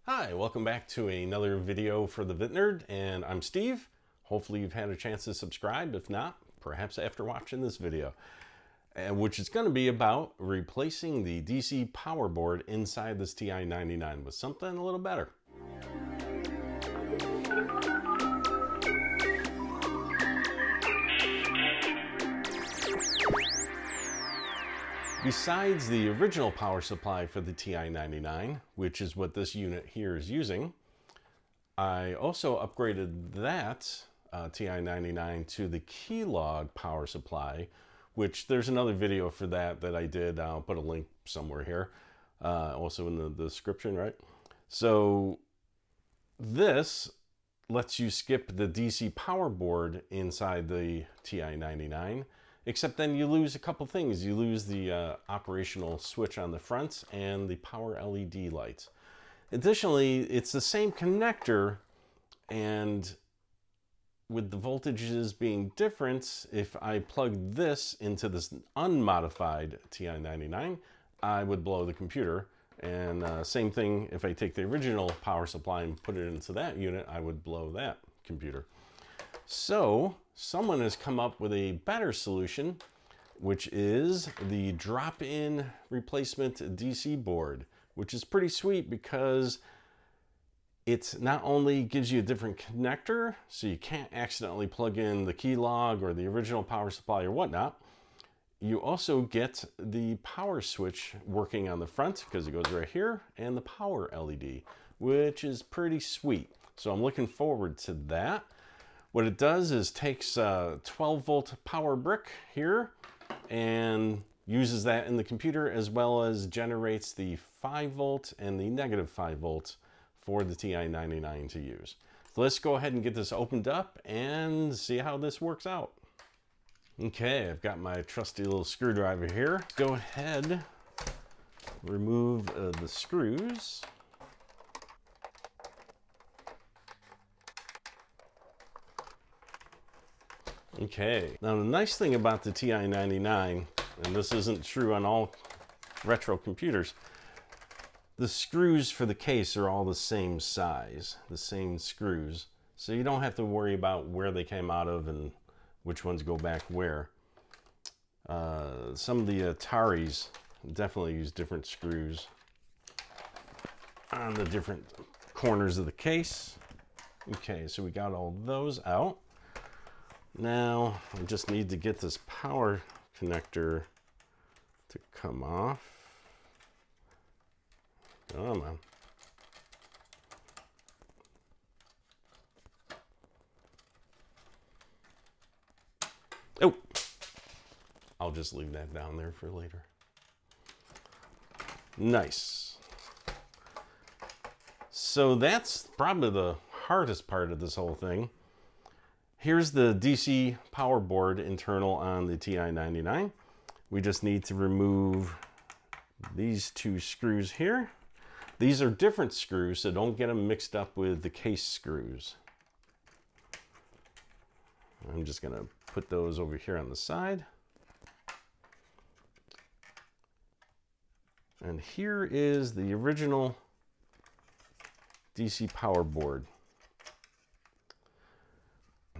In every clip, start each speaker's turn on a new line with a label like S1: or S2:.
S1: Hi, welcome back to another video for the VintNerd, and I'm Steve. Hopefully you've had a chance to subscribe. If not, perhaps after watching this video, which is going to be about replacing the DC power board inside this TI-99 with something a little better. Besides the original power supply for the TI-99, which is what this unit here is using, I also upgraded that TI-99 to the keylog power supply, which there's another video for that I did. I'll put a link somewhere here, also in the description, right? So this lets you skip the DC power board inside the TI-99, except then you lose a couple things. You lose the operational switch on the front and the power LED lights. Additionally, it's the same connector, and with the voltages being different, if I plug this into this unmodified TI-99, I would blow the computer. And same thing, if I take the original power supply and put it into that unit, I would blow that computer. So someone has come up with a better solution, which is the drop-in replacement DC board, which is pretty sweet because it not only gives you a different connector, so you can't accidentally plug in the keylog or the original power supply or whatnot. You also get the power switch working on the front because it goes right here, and the power LED, which is pretty sweet. So I'm looking forward to that. What it does is takes a 12-volt power brick here and uses that in the computer, as well as generates the 5-volt and the negative 5-volt for the TI-99 to use. So let's go ahead and get this opened up and see how this works out. Okay, I've got my trusty little screwdriver here. Go ahead, remove the screws. Okay, now the nice thing about the TI-99, and this isn't true on all retro computers, the screws for the case are all the same size, the same screws. So you don't have to worry about where they came out of and which ones go back where. Some of the Ataris definitely use different screws on the different corners of the case. Okay, so we got all those out. Now I just need to get this power connector to come off. Come on. Oh, I'll just leave that down there for later. Nice. So that's probably the hardest part of this whole thing. Here's the DC power board internal on the TI-99. We just need to remove these two screws here. These are different screws, so don't get them mixed up with the case screws. I'm just gonna put those over here on the side. And here is the original DC power board.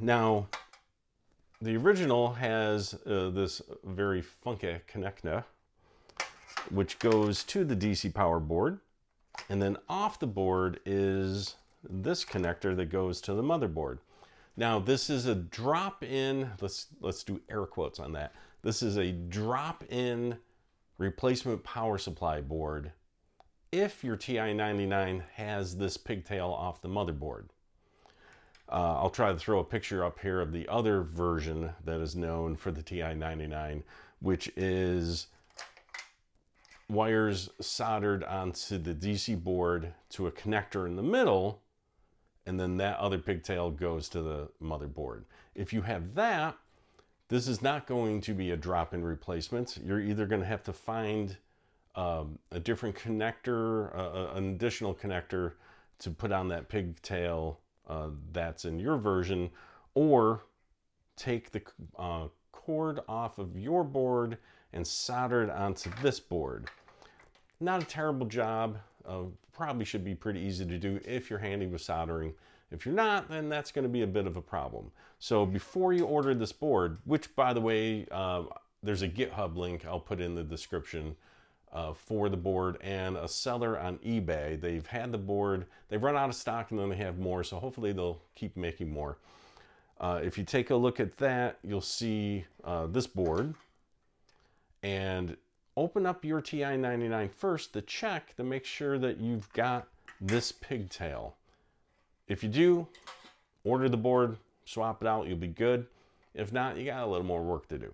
S1: Now, the original has this very funky connector, which goes to the DC power board. And then off the board is this connector that goes to the motherboard. Now, this is a drop-in, let's do air quotes on that. This is a drop-in replacement power supply board if your TI-99 has this pigtail off the motherboard. I'll try to throw a picture up here of the other version that is known for the TI-99, which is wires soldered onto the DC board to a connector in the middle, and then that other pigtail goes to the motherboard. If you have that, this is not going to be a drop-in replacement. You're either going to have to find a different connector, an additional connector to put on that pigtail that's in your version, or take the cord off of your board and solder it onto this board. Not a terrible job. probably should be pretty easy to do if you're handy with soldering. If you're not, then that's going to be a bit of a problem. So before you order this board, which by the way, there's a GitHub link I'll put in the description for the board, and a seller on eBay. They've had the board, they've run out of stock, and then they have more, so hopefully they'll keep making more. If you take a look at that, you'll see this board, and open up your TI-99 first to check to make sure that you've got this pigtail. If you do, order the board, swap it out, you'll be good. If not, you got a little more work to do.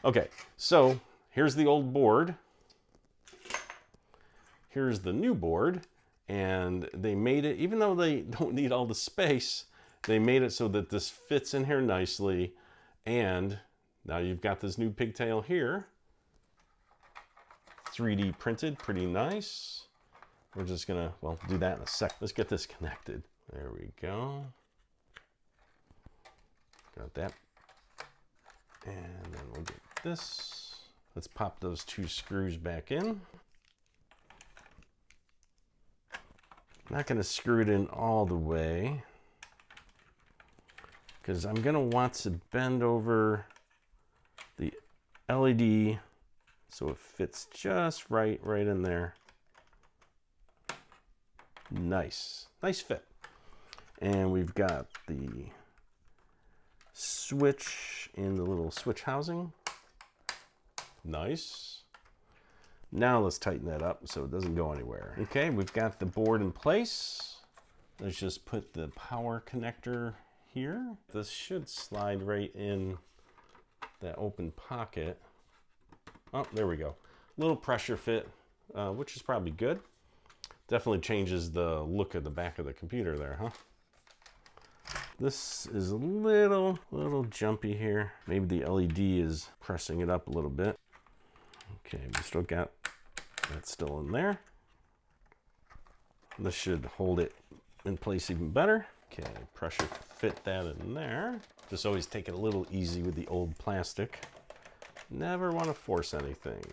S1: Okay, so here's the old board. Here's the new board, and they made it, even though they don't need all the space, they made it so that this fits in here nicely. And now you've got this new pigtail here. 3D printed, pretty nice. We're just gonna, well, do that in a sec. Let's get this connected. There we go. Got that. And then we'll get this. Let's pop those 2 screws back in. Not gonna screw it in all the way, because I'm gonna want to bend over the LED so it fits just right in there. Nice fit. And we've got the switch in the little switch housing. Nice. Now let's tighten that up so it doesn't go anywhere. Okay, we've got the board in place. Let's just put the power connector here. This should slide right in that open pocket. Oh, there we go. Little pressure fit, which is probably good. Definitely changes the look of the back of the computer there, huh? This is a little jumpy here. Maybe the LED is pressing it up a little bit. Okay, we still got that still in there. This should hold it in place even better. Okay, pressure fit that in there. Just always take it a little easy with the old plastic. Never want to force anything.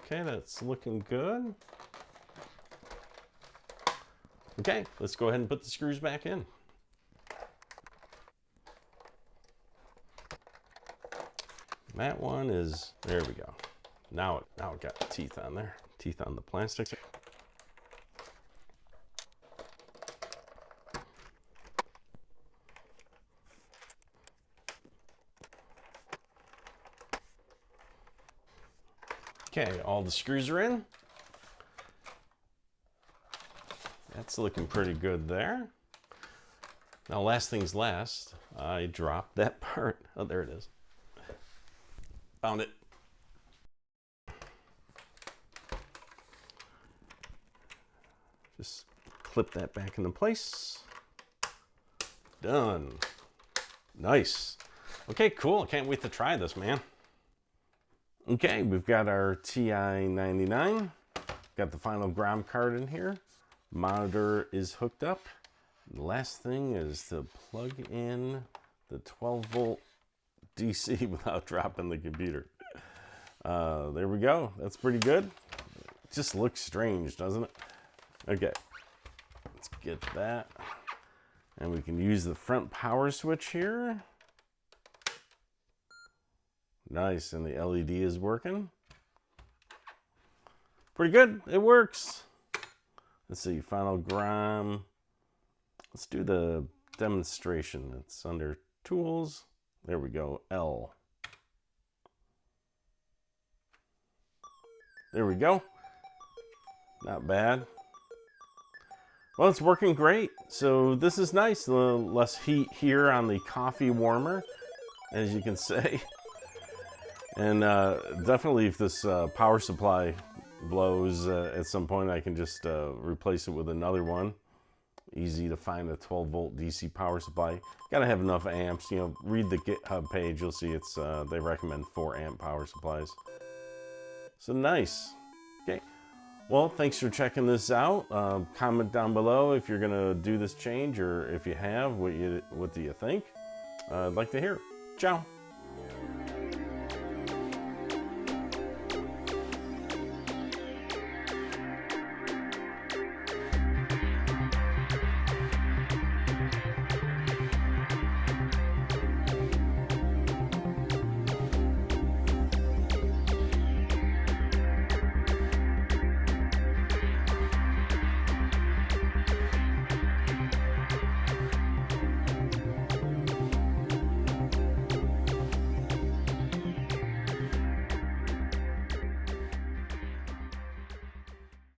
S1: Okay, that's looking good. Okay, let's go ahead and put the screws back in. That one is, there we go. Now it got teeth on there. Teeth on the plastic. Okay, all the screws are in. That's looking pretty good there. Now, last things last, I dropped that part. Oh, there it is. Found it. Just clip that back into place. Done. Nice. Okay, cool. I can't wait to try this, man. Okay, we've got our TI-99. Got the final GROM card in here. Monitor is hooked up. The last thing is to plug in the 12-volt DC without dropping the computer. There we go. That's pretty good. It just looks strange, doesn't it? Okay, let's get that. And we can use the front power switch here. Nice, and the LED is working. Pretty good, it works. Let's see, final GROM. Let's do the demonstration. It's under Tools. There we go, L. There we go. Not bad. Well, it's working great. So this is nice. Less heat here on the coffee warmer, as you can say. And definitely if this power supply blows at some point, I can just replace it with another one. Easy to find a 12-volt DC power supply. Gotta have enough amps. You know, read the GitHub page. You'll see it's they recommend 4-amp power supplies. So nice. Okay. Well, thanks for checking this out. Comment down below if you're gonna do this change, or if you have, what do you think? I'd like to hear it. Ciao.